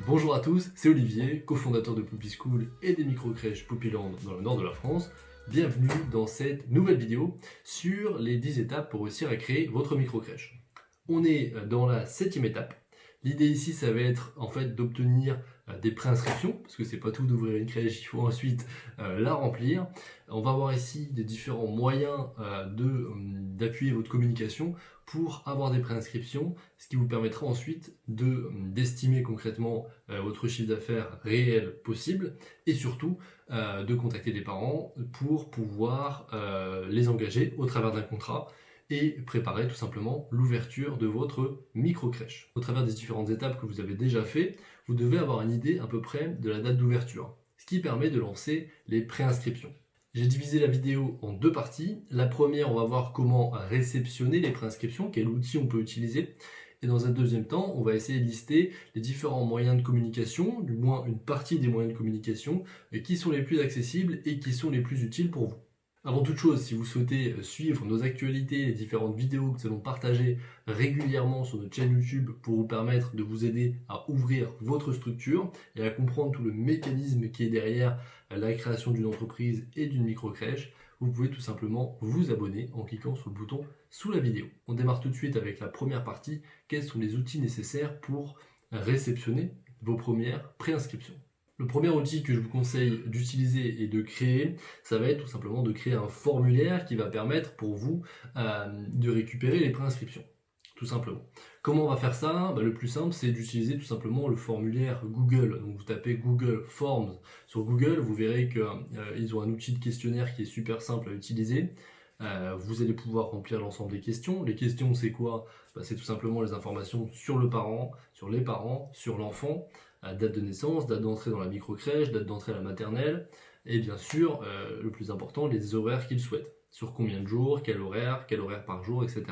Bonjour à tous, c'est Olivier, cofondateur de Poppy School et des micro-crèches Poppyland dans le nord de la France. Bienvenue dans cette nouvelle vidéo sur les 10 étapes pour réussir à créer votre micro-crèche. On est dans la 7e étape. L'idée ici, ça va être en fait d'obtenir des préinscriptions, parce que c'est pas tout d'ouvrir une crèche, il faut ensuite la remplir. On va voir ici des différents moyens d'appuyer votre communication pour avoir des préinscriptions, ce qui vous permettra ensuite d'estimer concrètement votre chiffre d'affaires réel possible et surtout de contacter des parents pour pouvoir les engager au travers d'un contrat et préparer tout simplement l'ouverture de votre micro-crèche. Au travers des différentes étapes que vous avez déjà fait, vous devez avoir une idée à peu près de la date d'ouverture, ce qui permet de lancer les préinscriptions. J'ai divisé la vidéo en deux parties. La première, on va voir comment réceptionner les préinscriptions, quel outil on peut utiliser. Et dans un deuxième temps, on va essayer de lister les différents moyens de communication, du moins une partie des moyens de communication, qui sont les plus accessibles et qui sont les plus utiles pour vous. Avant toute chose, si vous souhaitez suivre nos actualités, les différentes vidéos que nous allons partager régulièrement sur notre chaîne YouTube pour vous permettre de vous aider à ouvrir votre structure et à comprendre tout le mécanisme qui est derrière la création d'une entreprise et d'une micro-crèche, vous pouvez tout simplement vous abonner en cliquant sur le bouton sous la vidéo. On démarre tout de suite avec la première partie. Quels sont les outils nécessaires pour réceptionner vos premières préinscriptions ? Le premier outil que je vous conseille d'utiliser et de créer, ça va être tout simplement de créer un formulaire qui va permettre pour vous de récupérer les préinscriptions, tout simplement. Comment on va faire ça ? Le plus simple, c'est d'utiliser tout simplement le formulaire Google. Donc vous tapez Google Forms sur Google, vous verrez qu'ils ont un outil de questionnaire qui est super simple à utiliser. Vous allez pouvoir remplir l'ensemble des questions. Les questions, c'est quoi ? C'est tout simplement les informations sur le parent, sur les parents, sur l'enfant, date de naissance, date d'entrée dans la micro-crèche, date d'entrée à la maternelle, et bien sûr, le plus important, les horaires qu'ils souhaitent. Sur combien de jours, quel horaire par jour, etc.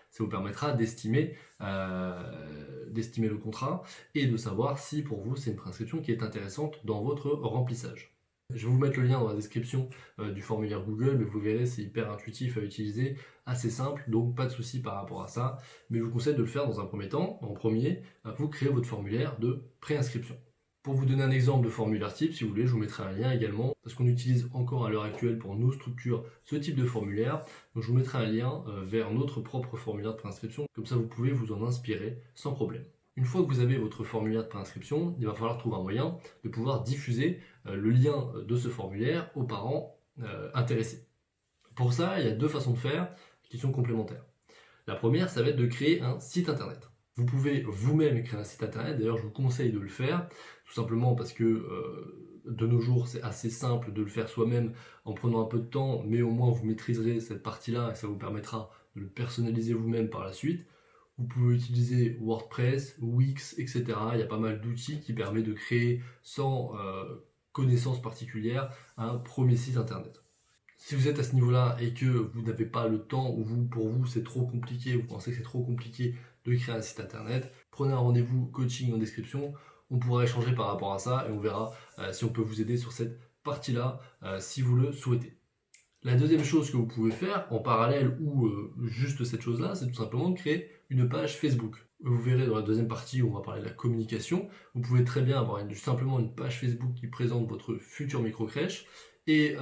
Ça vous permettra d'estimer le contrat et de savoir si pour vous c'est une préinscription qui est intéressante dans votre remplissage. Je vais vous mettre le lien dans la description du formulaire Google, mais vous verrez, c'est hyper intuitif à utiliser, assez simple, donc pas de souci par rapport à ça. Mais je vous conseille de le faire dans un premier temps. En premier, vous créez votre formulaire de préinscription. Pour vous donner un exemple de formulaire type, si vous voulez, je vous mettrai un lien également, parce qu'on utilise encore à l'heure actuelle pour nos structures ce type de formulaire. Donc je vous mettrai un lien vers notre propre formulaire de préinscription, comme ça vous pouvez vous en inspirer sans problème. Une fois que vous avez votre formulaire de préinscription, il va falloir trouver un moyen de pouvoir diffuser le lien de ce formulaire aux parents intéressés. Pour ça, il y a deux façons de faire qui sont complémentaires. La première, ça va être de créer un site internet. Vous pouvez vous-même créer un site internet, d'ailleurs je vous conseille de le faire, tout simplement parce que de nos jours c'est assez simple de le faire soi-même en prenant un peu de temps, mais au moins vous maîtriserez cette partie-là et ça vous permettra de le personnaliser vous-même par la suite. Vous pouvez utiliser WordPress, Wix, etc. Il y a pas mal d'outils qui permettent de créer sans connaissance particulière un premier site internet. Si vous êtes à ce niveau-là et que vous n'avez pas le temps ou pour vous c'est trop compliqué, vous pensez que c'est trop compliqué de créer un site internet, prenez un rendez-vous coaching en description, on pourra échanger par rapport à ça et on verra si on peut vous aider sur cette partie-là si vous le souhaitez. La deuxième chose que vous pouvez faire en parallèle ou juste cette chose-là, c'est tout simplement de créer une page Facebook. Vous verrez dans la deuxième partie où on va parler de la communication, vous pouvez très bien avoir simplement une page Facebook qui présente votre future micro-crèche et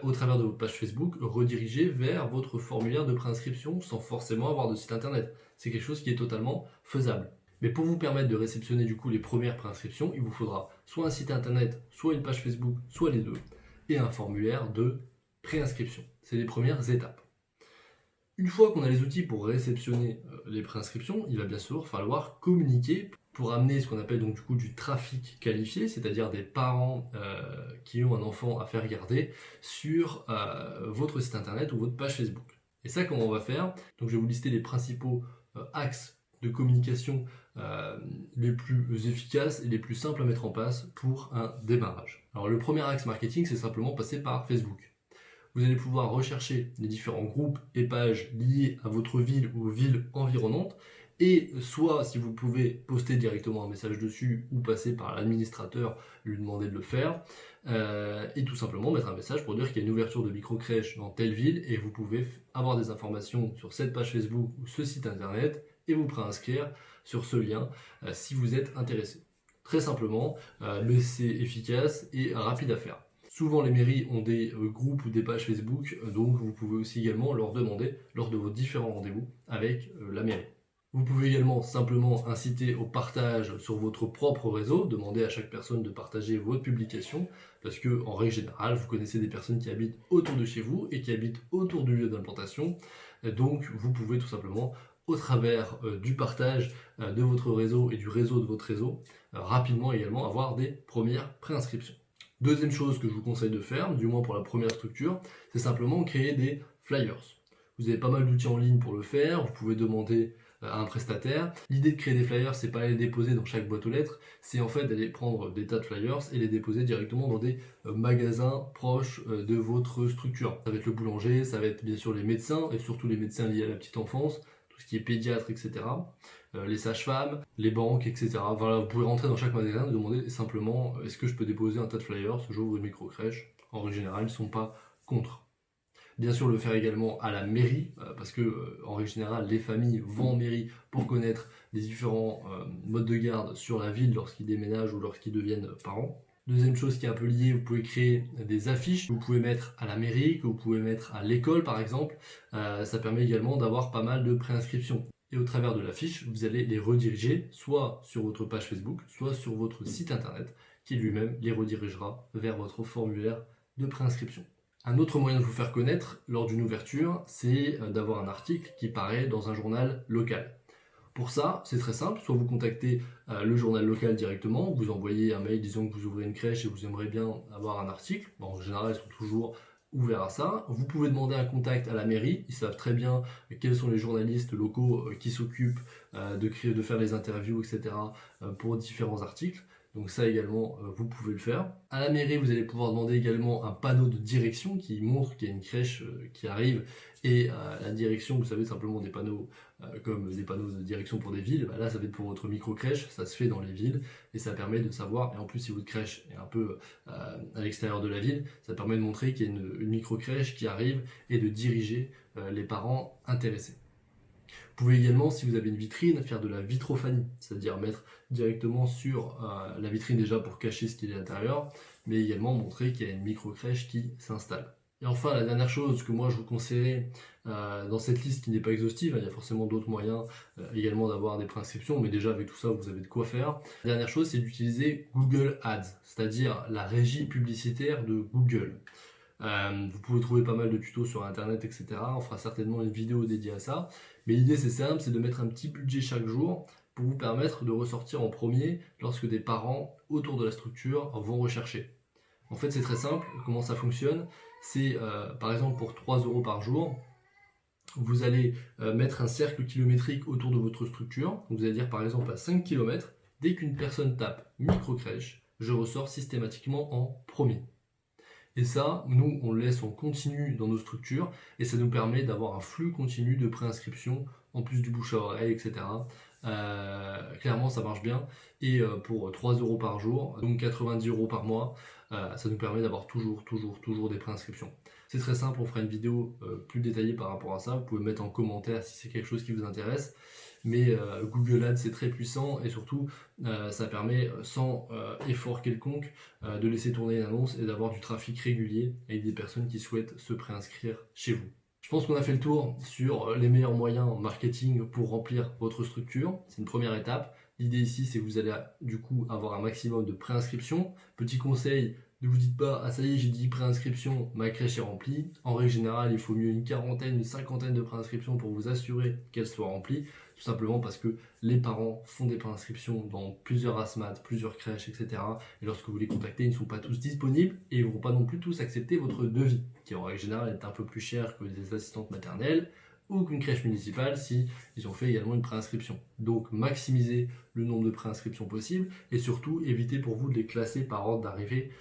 au travers de votre page Facebook, rediriger vers votre formulaire de préinscription sans forcément avoir de site internet. C'est quelque chose qui est totalement faisable. Mais pour vous permettre de réceptionner du coup les premières préinscriptions, il vous faudra soit un site internet, soit une page Facebook, soit les deux, et un formulaire de préinscription. C'est les premières étapes. Une fois qu'on a les outils pour réceptionner les préinscriptions, il va bien sûr falloir communiquer pour amener ce qu'on appelle donc du coup du trafic qualifié, c'est-à-dire des parents qui ont un enfant à faire garder sur votre site internet ou votre page Facebook. Et ça, comment on va faire ? Donc je vais vous lister les principaux axes de communication les plus efficaces et les plus simples à mettre en place pour un démarrage. Alors le premier axe marketing, c'est simplement passer par Facebook. Vous allez pouvoir rechercher les différents groupes et pages liés à votre ville ou aux villes environnantes et soit si vous pouvez poster directement un message dessus ou passer par l'administrateur, lui demander de le faire et tout simplement mettre un message pour dire qu'il y a une ouverture de micro-crèche dans telle ville et vous pouvez avoir des informations sur cette page Facebook ou ce site internet et vous préinscrire sur ce lien si vous êtes intéressé. Très simplement, mais c'est efficace et rapide à faire. Souvent les mairies ont des groupes ou des pages Facebook, donc vous pouvez aussi également leur demander lors de vos différents rendez-vous avec la mairie. Vous pouvez également simplement inciter au partage sur votre propre réseau, demander à chaque personne de partager votre publication, parce que en règle générale, vous connaissez des personnes qui habitent autour de chez vous et qui habitent autour du lieu d'implantation, donc vous pouvez tout simplement, au travers du partage de votre réseau et du réseau de votre réseau, rapidement également avoir des premières préinscriptions. Deuxième chose que je vous conseille de faire, du moins pour la première structure, c'est simplement créer des flyers. Vous avez pas mal d'outils en ligne pour le faire, vous pouvez demander à un prestataire. L'idée de créer des flyers, c'est pas les déposer dans chaque boîte aux lettres, c'est en fait d'aller prendre des tas de flyers et les déposer directement dans des magasins proches de votre structure. Ça va être le boulanger, ça va être bien sûr les médecins, et surtout les médecins liés à la petite enfance, tout ce qui est pédiatre, etc. Les sages-femmes, les banques, etc. Voilà, vous pouvez rentrer dans chaque magasin et demander simplement est-ce que je peux déposer un tas de flyers, j'ouvre une micro-crèche. En règle générale, ils ne sont pas contre. Bien sûr, le faire également à la mairie, parce que en règle générale, les familles vont en mairie pour connaître les différents modes de garde sur la ville lorsqu'ils déménagent ou lorsqu'ils deviennent parents. Deuxième chose qui est un peu liée, vous pouvez créer des affiches que vous pouvez mettre à la mairie, que vous pouvez mettre à l'école par exemple. Ça permet également d'avoir pas mal de préinscriptions. Et au travers de l'affiche, vous allez les rediriger soit sur votre page Facebook, soit sur votre site internet, qui lui-même les redirigera vers votre formulaire de préinscription. Un autre moyen de vous faire connaître lors d'une ouverture, c'est d'avoir un article qui paraît dans un journal local. Pour ça, c'est très simple, soit vous contactez le journal local directement, vous envoyez un mail disant que vous ouvrez une crèche et vous aimeriez bien avoir un article. Bon, en général, ils sont toujours ouverts à ça. Vous pouvez demander un contact à la mairie, ils savent très bien quels sont les journalistes locaux qui s'occupent de faire les interviews, etc. Pour différents articles. Donc ça également, vous pouvez le faire. À la mairie, vous allez pouvoir demander également un panneau de direction qui montre qu'il y a une crèche qui arrive. Et la direction, vous savez, simplement des panneaux comme des panneaux de direction pour des villes. Bah là, ça va être pour votre micro-crèche, ça se fait dans les villes. Et ça permet de savoir, et en plus si votre crèche est un peu à l'extérieur de la ville, ça permet de montrer qu'il y a une micro-crèche qui arrive et de diriger les parents intéressés. Vous pouvez également, si vous avez une vitrine, faire de la vitrophanie, c'est-à-dire mettre directement sur la vitrine déjà pour cacher ce qu'il y a à l'intérieur, mais également montrer qu'il y a une micro-crèche qui s'installe. Et enfin, la dernière chose que moi je vous conseillerais dans cette liste qui n'est pas exhaustive, il y a forcément d'autres moyens également d'avoir des préinscriptions, mais déjà avec tout ça vous avez de quoi faire. La dernière chose, c'est d'utiliser Google Ads, c'est-à-dire la régie publicitaire de Google. Vous pouvez trouver pas mal de tutos sur internet, etc. On fera certainement une vidéo dédiée à ça. Mais l'idée c'est simple, c'est de mettre un petit budget chaque jour pour vous permettre de ressortir en premier lorsque des parents autour de la structure vont rechercher. En fait c'est très simple, comment ça fonctionne, c'est par exemple pour 3 € par jour, vous allez mettre un cercle kilométrique autour de votre structure. Vous allez dire par exemple à 5 km, dès qu'une personne tape micro-crèche, je ressors systématiquement en premier. Et ça, nous, on le laisse en continu dans nos structures et ça nous permet d'avoir un flux continu de préinscription en plus du bouche à oreille, etc. Clairement, ça marche bien. Et pour 3 € par jour, donc 90 € par mois, ça nous permet d'avoir toujours des préinscriptions. C'est très simple, on fera une vidéo plus détaillée par rapport à ça. Vous pouvez mettre en commentaire si c'est quelque chose qui vous intéresse. Mais Google Ads c'est très puissant et surtout ça permet sans effort quelconque de laisser tourner une annonce et d'avoir du trafic régulier avec des personnes qui souhaitent se préinscrire chez vous. Je pense qu'on a fait le tour sur les meilleurs moyens en marketing pour remplir votre structure. C'est une première étape. L'idée ici c'est que vous allez du coup avoir un maximum de préinscriptions. Petit conseil, ne vous dites pas, ah ça y est, j'ai dit préinscription, ma crèche est remplie. En règle générale, il faut mieux une quarantaine, une cinquantaine de préinscriptions pour vous assurer qu'elles soient remplies. Tout simplement parce que les parents font des préinscriptions dans plusieurs ASMAT, plusieurs crèches, etc. Et lorsque vous les contactez, ils ne sont pas tous disponibles et ils ne vont pas non plus tous accepter votre devis, qui en règle générale est un peu plus cher que des assistantes maternelles ou qu'une crèche municipale si ils ont fait également une préinscription. Donc maximisez le nombre de préinscriptions possible et surtout évitez pour vous de les classer par ordre d'arrivée.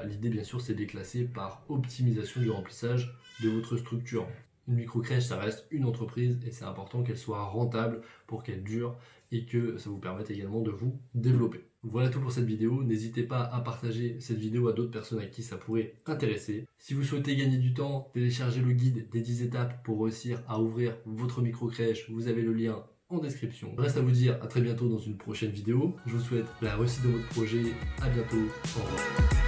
L'idée bien sûr c'est de les classer par optimisation du remplissage de votre structure. Une micro-crèche ça reste une entreprise et c'est important qu'elle soit rentable pour qu'elle dure et que ça vous permette également de vous développer. Voilà tout pour cette vidéo, n'hésitez pas à partager cette vidéo à d'autres personnes à qui ça pourrait intéresser. Si vous souhaitez gagner du temps, téléchargez le guide des 10 étapes pour réussir à ouvrir votre micro-crèche, vous avez le lien en description. Il reste à vous dire à très bientôt dans une prochaine vidéo. Je vous souhaite la réussite de votre projet. À bientôt. Au revoir.